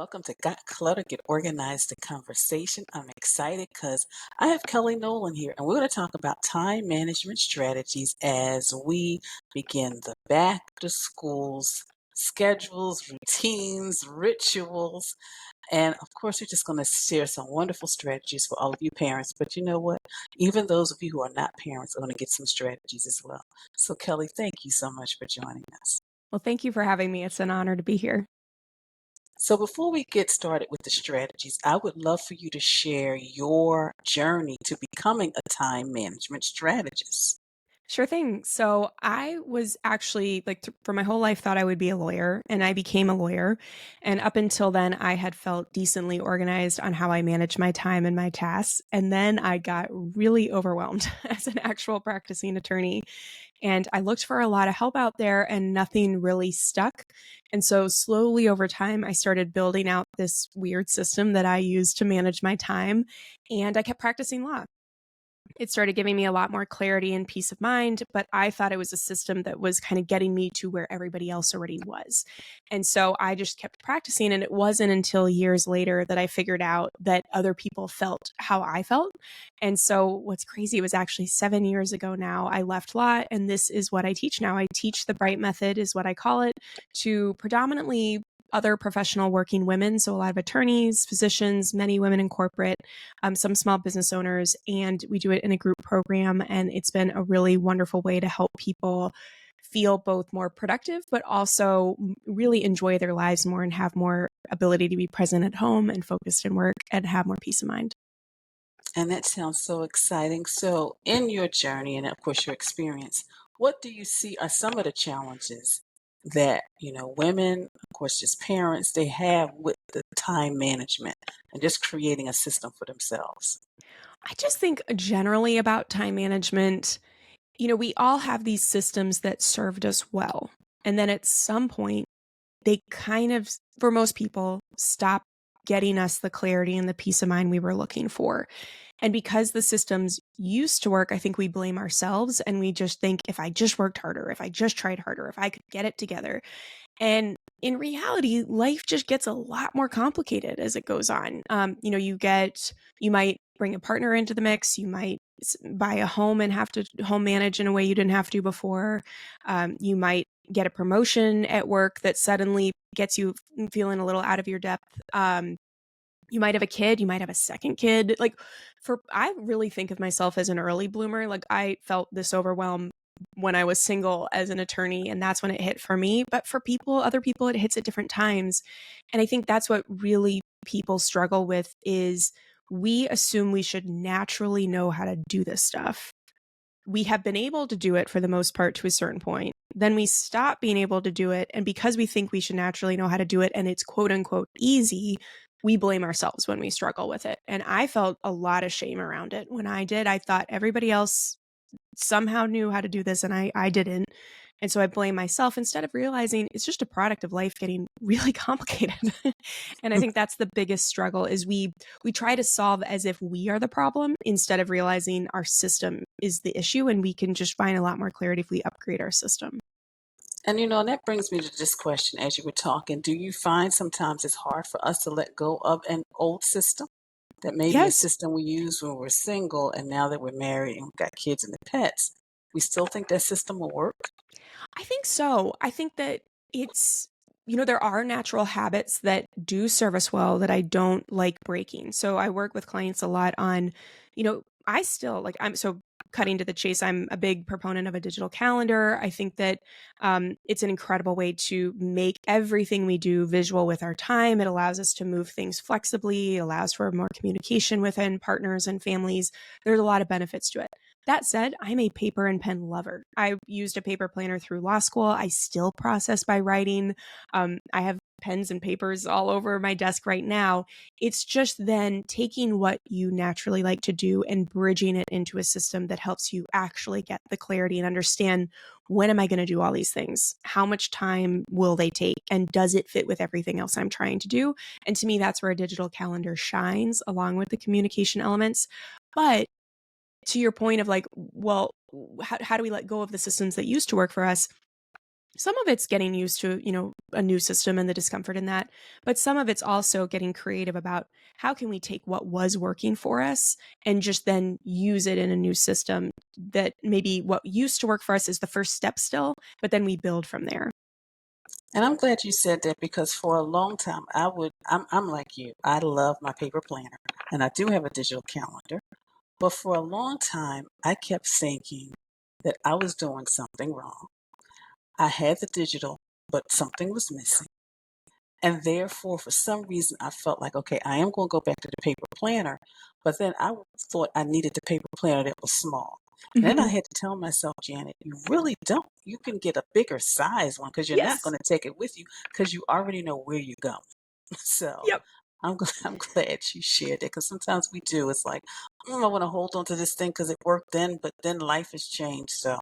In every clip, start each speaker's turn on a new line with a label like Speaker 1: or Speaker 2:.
Speaker 1: welcome to Got Clutter, Get Organized, the conversation. I'm excited because I have Kelly Nolan here, and we're going to talk about time management strategies as we begin the back to schools, schedules, routines, rituals. And of course, we're just going to share some wonderful strategies for all of you parents. But you know what? Even those of you who are not parents are going to get some strategies as well. So, Kelly, thank you so much for joining us.
Speaker 2: Well, thank you for having me. It's an honor to be here.
Speaker 1: So before we get started with the strategies, I would love for you to share your journey to becoming a time management strategist.
Speaker 2: Sure thing. So I was actually for my whole life thought I would be a lawyer, and I became a lawyer. And up until then, I had felt decently organized on how I manage my time and my tasks. And then I got really overwhelmed as an actual practicing attorney. And I looked for a lot of help out there and nothing really stuck. And so slowly over time, I started building out this weird system that I use to manage my time. And I kept practicing law. It started giving me a lot more clarity and peace of mind, but I thought it was a system that was kind of getting me to where everybody else already was. And so I just kept practicing. And it wasn't until years later that I figured out that other people felt how I felt. And so what's crazy was actually 7 years ago now, I left law, and this is what I teach now. I teach the Bright Method, is what I call it, to predominantly other professional working women. So a lot of attorneys, physicians, many women in corporate, some small business owners, and we do it in a group program. And it's been a really wonderful way to help people feel both more productive, but also really enjoy their lives more and have more ability to be present at home and focused in work and have more peace of mind.
Speaker 1: And that sounds so exciting. So in your journey and of course your experience, what do you see are some of the challenges that, women, of course, just parents, they have with the time management and just creating a system for themselves?
Speaker 2: I just think generally about time management, we all have these systems that served us well. And then at some point, they kind of, for most people, stop getting us the clarity and the peace of mind we were looking for. And because the systems used to work, I think we blame ourselves and we just think, if I just worked harder, if I just tried harder, if I could get it together. And in reality, life just gets a lot more complicated as it goes on. You might bring a partner into the mix. You might buy a home and have to home manage in a way you didn't have to before. You might get a promotion at work that suddenly gets you feeling a little out of your depth. You might have a kid, you might have a second kid. I really think of myself as an early bloomer. Like, I felt this overwhelm when I was single as an attorney, and that's when it hit for me. But for other people, it hits at different times. And I think that's what really people struggle with is we assume we should naturally know how to do this stuff. We have been able to do it for the most part to a certain point. Then we stop being able to do it. And because we think we should naturally know how to do it and it's quote unquote easy, we blame ourselves when we struggle with it. And I felt a lot of shame around it. When I did, I thought everybody else somehow knew how to do this and I didn't. And so I blame myself instead of realizing it's just a product of life getting really complicated. And I think that's the biggest struggle is we try to solve as if we are the problem instead of realizing our system is the issue, and we can just find a lot more clarity if we upgrade our system.
Speaker 1: And that brings me to this question as you were talking. Do you find sometimes it's hard for us to let go of an old system? That maybe a
Speaker 2: Yes,
Speaker 1: system we used when we were single and now that we're married and we've got kids and the pets, we still think that system will work?
Speaker 2: I think so. I think that it's, there are natural habits that do serve us well that I don't like breaking. So I work with clients a lot on, I still like, I'm so cutting to the chase. I'm a big proponent of a digital calendar. I think that it's an incredible way to make everything we do visual with our time. It allows us to move things flexibly, it allows for more communication within partners and families. There's a lot of benefits to it. That said, I'm a paper and pen lover. I used a paper planner through law school. I still process by writing. I have pens and papers all over my desk right now. It's just then taking what you naturally like to do and bridging it into a system that helps you actually get the clarity and understand, when am I going to do all these things? How much time will they take? And does it fit with everything else I'm trying to do? And to me, that's where a digital calendar shines along with the communication elements. But to your point of like, well, how do we let go of the systems that used to work for us? Some of it's getting used to, a new system and the discomfort in that, but some of it's also getting creative about how can we take what was working for us and just then use it in a new system that maybe what used to work for us is the first step still, but then we build from there.
Speaker 1: And I'm glad you said that because for a long time I'm like you. I love my paper planner and I do have a digital calendar. But for a long time I kept thinking that I was doing something wrong. I had the digital, but something was missing. And therefore, for some reason, I felt like, okay, I am going to go back to the paper planner. But then thought I needed the paper planner that was small. And then I
Speaker 2: Mhm.
Speaker 1: had to tell myself, Janet, you really don't. You can get a bigger size one because you're not
Speaker 2: Yes.
Speaker 1: going to take it with you because you already know where you're going. So
Speaker 2: Yep.
Speaker 1: I'm glad you shared that because sometimes we do. It's like, I want to hold on to this thing because it worked then, but then life has changed. So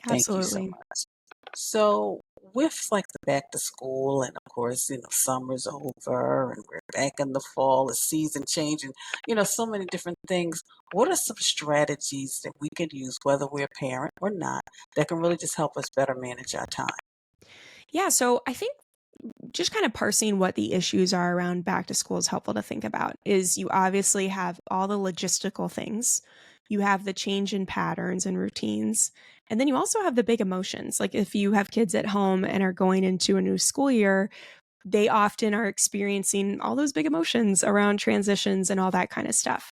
Speaker 1: thank you so
Speaker 2: Absolutely.
Speaker 1: much. So with like the back to school and of course, summer's over and we're back in the fall, the season changing, so many different things. What are some strategies that we could use, whether we're a parent or not, that can really just help us better manage our time?
Speaker 2: Yeah, so I think just kind of parsing what the issues are around back to school is helpful to think about. Is you obviously have all the logistical things, you have the change in patterns and routines, and then you also have the big emotions. Like if you have kids at home and are going into a new school year, they often are experiencing all those big emotions around transitions and all that kind of stuff.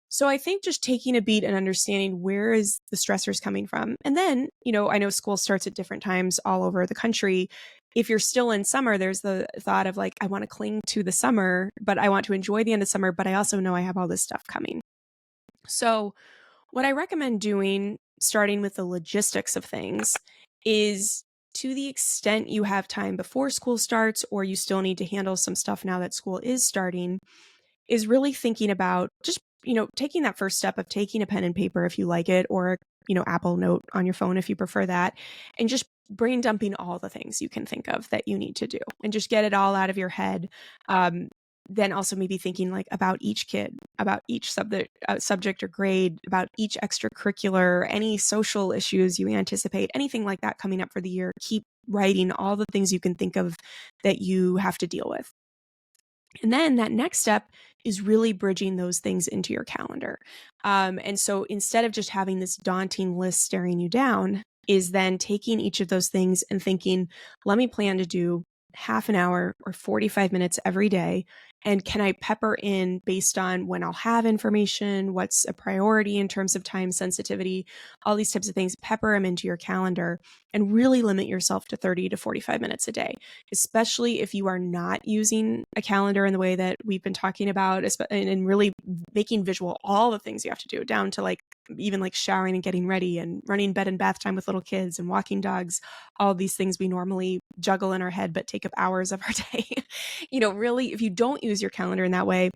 Speaker 2: So I think just taking a beat and understanding where is the stressors coming from. And then, I know school starts at different times all over the country. If you're still in summer, there's the thought of like, I want to cling to the summer, but I want to enjoy the end of summer, but I also know I have all this stuff coming. So, what I recommend doing, starting with the logistics of things, is to the extent you have time before school starts, or you still need to handle some stuff now that school is starting, is really thinking about just, taking that first step of taking a pen and paper if you like it, or, Apple Note on your phone if you prefer that, and just brain dumping all the things you can think of that you need to do and just get it all out of your head. Um, then also maybe thinking like about each kid, about each subject or grade, about each extracurricular, any social issues you anticipate, anything like that coming up for the year. Keep writing all the things you can think of that you have to deal with. And then that next step is really bridging those things into your calendar. And so instead of just having this daunting list staring you down, is then taking each of those things and thinking, let me plan to do half an hour or 45 minutes every day. And can I pepper in based on when I'll have information, what's a priority in terms of time sensitivity, all these types of things, pepper them into your calendar and really limit yourself to 30 to 45 minutes a day, especially if you are not using a calendar in the way that we've been talking about, and really making visual all the things you have to do, down to like even like showering and getting ready and running bed and bath time with little kids and walking dogs, all these things we normally juggle in our head but take up hours of our day. Really, if you don't use your calendar in that way,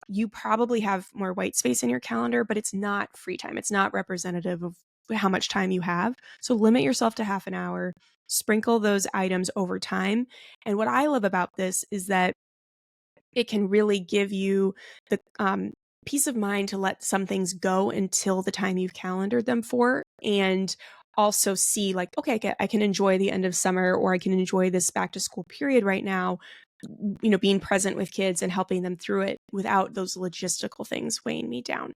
Speaker 2: you probably have more white space in your calendar, but it's not free time. It's not representative of how much time you have. So limit yourself to half an hour, sprinkle those items over time. And what I love about this is that it can really give you the peace of mind to let some things go until the time you've calendared them for. And also see like, okay, I can enjoy the end of summer, or I can enjoy this back to school period right now, being present with kids and helping them through it without those logistical things weighing me down.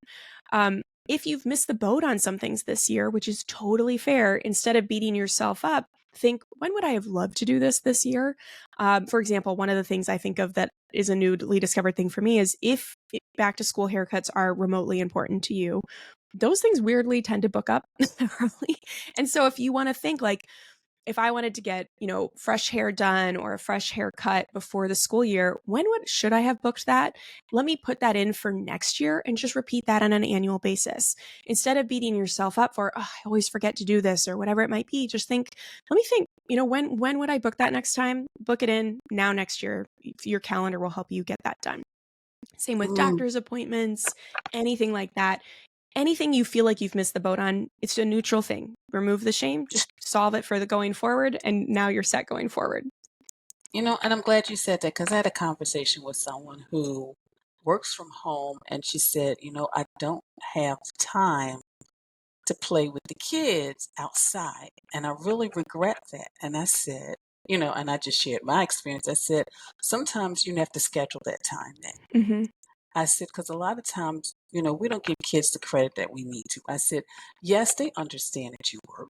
Speaker 2: If you've missed the boat on some things this year, which is totally fair, instead of beating yourself up, think, when would I have loved to do this year? For example, one of the things I think of that is a newly discovered thing for me is if back to school haircuts are remotely important to you, those things weirdly tend to book up early. And so if you want to think like, if I wanted to get, fresh hair done or a fresh haircut before the school year, should I have booked that? Let me put that in for next year and just repeat that on an annual basis. Instead of beating yourself up for, oh, I always forget to do this or whatever it might be, just let me think, when would I book that next time? Book it in now next year. Your calendar will help you get that done. Same with
Speaker 1: Mm,
Speaker 2: doctor's appointments, anything like that. Anything you feel like you've missed the boat on, it's a neutral thing. Remove the shame, just solve it for the going forward, and now you're set going forward.
Speaker 1: and I'm glad you said that because I had a conversation with someone who works from home, and she said, I don't have time to play with the kids outside. And I really regret that. And I said, and I just shared my experience. I said, sometimes you have to schedule that time then.
Speaker 2: Hmm.
Speaker 1: I said, because a lot of times, we don't give kids the credit that we need to. I said, yes, they understand that you work,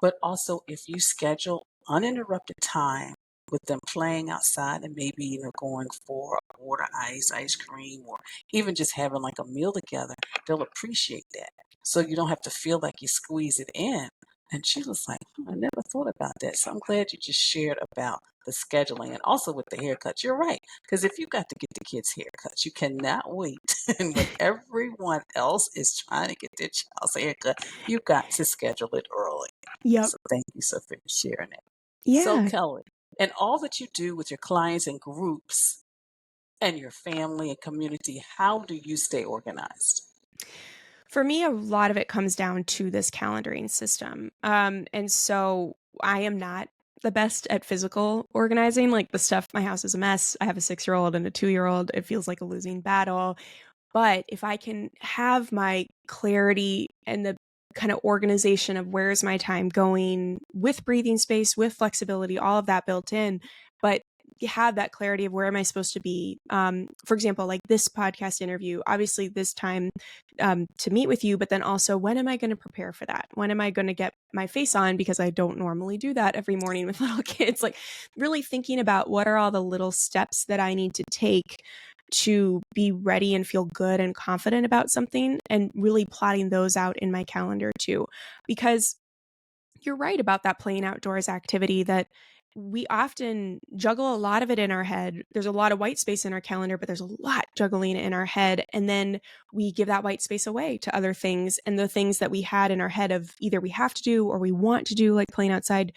Speaker 1: but also if you schedule uninterrupted time with them playing outside and maybe, going for water ice cream, or even just having like a meal together, they'll appreciate that. So you don't have to feel like you squeeze it in. And she was like, I never thought about that. So I'm glad you just shared about the scheduling and also with the haircuts. You're right. Because if you got to get the kids' haircuts, you cannot wait. And when everyone else is trying to get their child's haircut, you got to schedule it early.
Speaker 2: Yep.
Speaker 1: So thank you so for sharing it. So
Speaker 2: Yeah.
Speaker 1: Kelly, and all that you do with your clients and groups and your family and community, how do you stay organized?
Speaker 2: For me, a lot of it comes down to this calendaring system. And so I am not the best at physical organizing. Like the stuff, my house is a mess. I have a 6-year-old and a 2-year-old. It feels like a losing battle. But if I can have my clarity and the kind of organization of where's my time going with breathing space, with flexibility, all of that built in, but you have that clarity of where am I supposed to be. For example, like this podcast interview, obviously this time to meet with you, but then also when am I going to prepare for that? When am I going to get my face on? Because I don't normally do that every morning with little kids. Like really thinking about what are all the little steps that I need to take to be ready and feel good and confident about something, and really plotting those out in my calendar too. Because you're right about that playing outdoors activity, that we often juggle a lot of it in our head. There's a lot of white space in our calendar, but there's a lot juggling in our head. And then we give that white space away to other things. And the things that we had in our head of either we have to do or we want to do, like playing outside,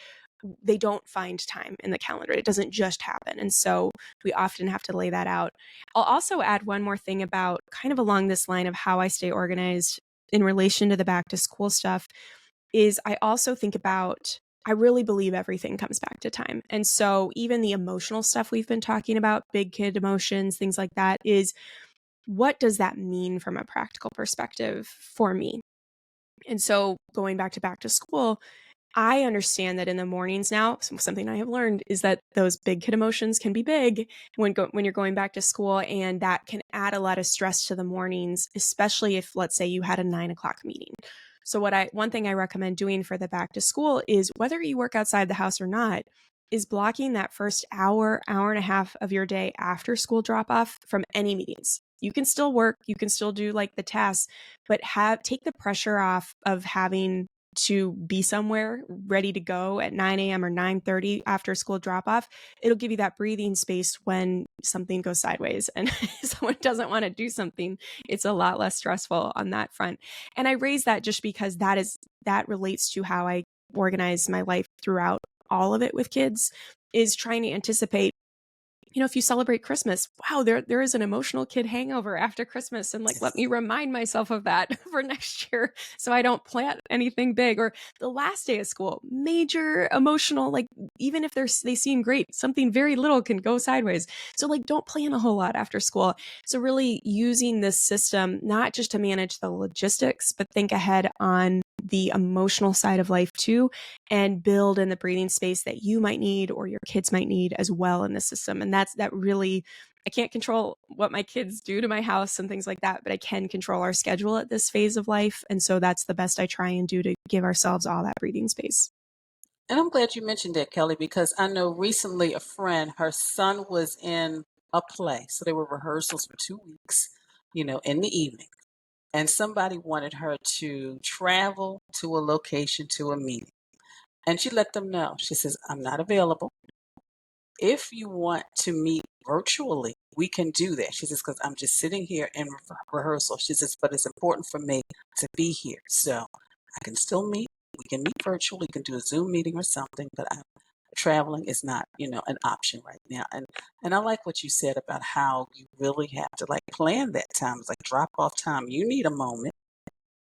Speaker 2: they don't find time in the calendar. It doesn't just happen. And so we often have to lay that out. I'll also add one more thing about kind of along this line of how I stay organized in relation to the back to school stuff is I also think about, I really believe everything comes back to time. And so even the emotional stuff we've been talking about, big kid emotions, things like that, is what does that mean from a practical perspective for me? And so going back to school, I understand that in the mornings now, something I have learned is that those big kid emotions can be big when you're going back to school, and that can add a lot of stress to the mornings, especially if, let's say, you had a 9 o'clock meeting. So one thing I recommend doing for the back to school is, whether you work outside the house or not, is blocking that first hour, hour and a half of your day after school drop off from any meetings. You can still work, you can still do like the tasks, but take the pressure off of having to be somewhere ready to go at 9 a.m. or 9:30 after school drop off. It'll give you that breathing space when something goes sideways and someone doesn't want to do something. It's a lot less stressful on that front. And I raise that just because that relates to how I organize my life throughout all of it with kids, is trying to anticipate, if you celebrate Christmas, wow, there is an emotional kid hangover after Christmas. And like, let me remind myself of that for next year so I don't plan anything big. Or the last day of school, major emotional, like even if they seem great, something very little can go sideways. So like, don't plan a whole lot after school. So really using this system, not just to manage the logistics, but think ahead on the emotional side of life too, and build in the breathing space that you might need or your kids might need as well in the system. And that really, I can't control what my kids do to my house and things like that, but I can control our schedule at this phase of life. And so that's the best I try and do to give ourselves all that breathing space.
Speaker 1: And I'm glad you mentioned that, Kelly, because I know recently a friend, her son was in a play. So there were rehearsals for 2 weeks, in the evening. And somebody wanted her to travel to a location to a meeting. And she let them know. She says, I'm not available. If you want to meet virtually, we can do that. She says, because I'm just sitting here in rehearsal. She says, but it's important for me to be here. So I can still meet. We can meet virtually. We can do a Zoom meeting or something, but traveling is not, an option right now. And I like what you said about how you really have to like plan that time. It's like drop off time. You need a moment.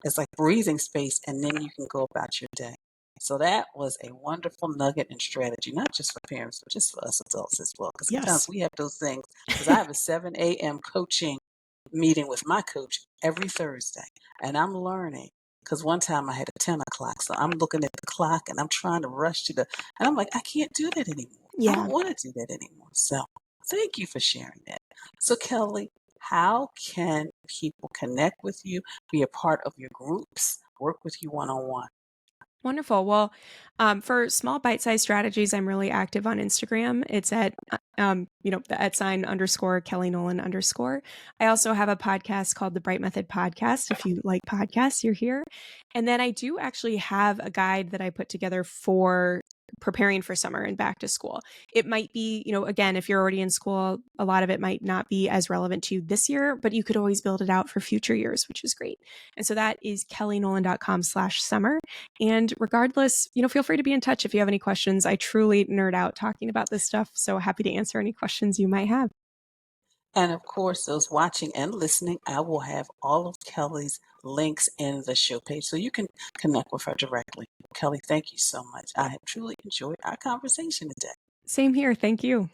Speaker 1: It's like breathing space, and then you can go about your day. So that was a wonderful nugget and strategy, not just for parents, but just for us adults as well. Because sometimes
Speaker 2: Yes.
Speaker 1: we have those things. Because I have a 7 a.m. coaching meeting with my coach every Thursday, and I'm learning because one time I had a 10 o'clock, so I'm looking at the clock and I'm trying to rush to the, and I'm like, I can't do that anymore. I
Speaker 2: Yeah.
Speaker 1: don't want to do that anymore. So thank you for sharing that. So Kelly, how can people connect with you, be a part of your groups, work with you one-on-one?
Speaker 2: Wonderful. Well, for small bite-sized strategies, I'm really active on Instagram. It's at, the @ Kelly Nolan _. I also have a podcast called the Bright Method Podcast. If you like podcasts, you're here. And then I do actually have a guide that I put together for preparing for summer and back to school. It might be, again, if you're already in school, a lot of it might not be as relevant to you this year, but you could always build it out for future years, which is great. And so that is kellynolan.com/summer. And regardless, feel free to be in touch if you have any questions. I truly nerd out talking about this stuff. So happy to answer any questions you might have.
Speaker 1: And of course, those watching and listening, I will have all of Kelly's links in the show page so you can connect with her directly. Kelly, thank you so much. I have truly enjoyed our conversation today.
Speaker 2: Same here. Thank you.